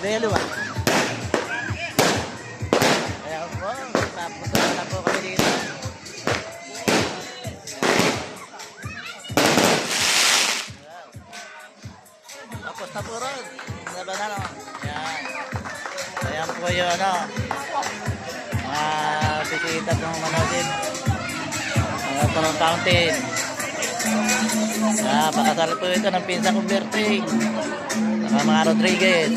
Belo ah. Kaya po, papunta na po kami dito. Tapos na po ron. Laban na no. Ayan. Ayan po yung ano. Mga bisita ng manoodin. Mga Tulong Fountain. Pakasal po ito ng pinsa kong birthday. Mga Rodriguez.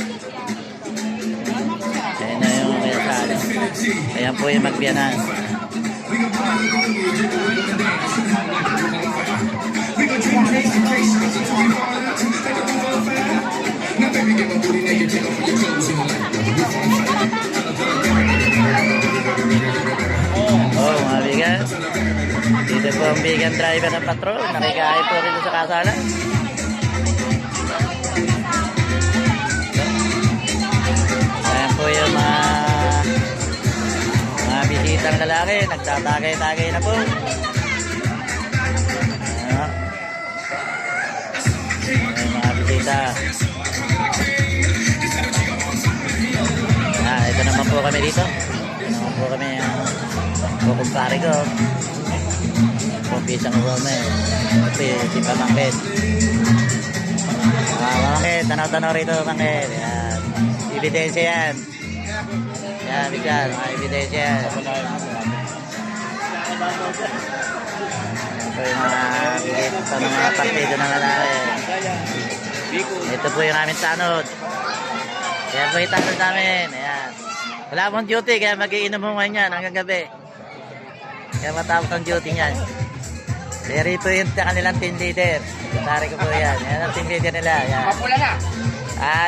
Ayan na yung kaya sali. Ayan po yung magbiyanan. Oh, mga bigan. Dito po ang bigan driver ng patrol. Nakikaya po rin sa kasalan. Ayan po yung mga bisitang lalaki. Nagtatagay-tagay na po. Ayan. Ayan mga bisita. Ito naman po kami dito. Ito naman po kami kukumpare ko. Kumpisang ko kami. Ito si Pamangkit. Pamangkit, tanaw-tanaw rito Pamangkit. Ayan. Ebidensya yan. Ayan, Bigan. Mga ebidensya yan. Ito yung mga partido ng lalaki. Ito po yung aming tanod. Ayan po yung tanod namin. Ayan. Wala pong duty, kaya mag-iinom mo ngayon yan hanggang gabi. Kaya matapos ang duty niyan. Kaya rito yung kanilang team leader. Tutari ko po yan. Yan ang team leader nila. Yan. Mapula na.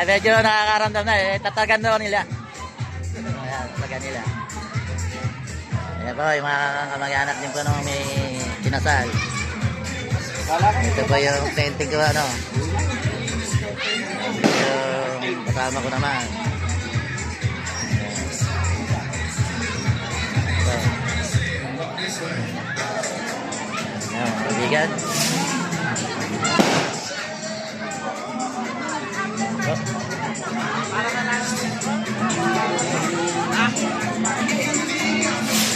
Medyo nakakaramdam na. Tatagan daw nila. Ayan, tatagan nila. Ayan po, yung mga kamag-anak din po nung may kinasal. Ito po yung painting ko ano. Yung kasama ko naman. Ayan, kaibigan.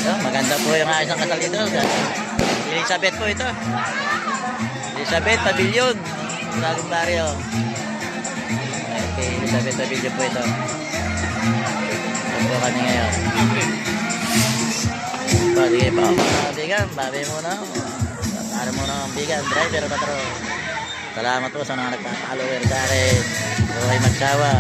Maganda po yung isang kasal dito. Elizabeth po ito. Elizabeth Pavilion. Bagong baryo. Okay, Elizabeth Pavilion po ito. Ito po kami ngayon. Sige po, bigan. Babi muna. Ano muna ang bigan. Driver o patro. Salamat po sa mga nagpapalower sa akin. Huwag kayo magsawa.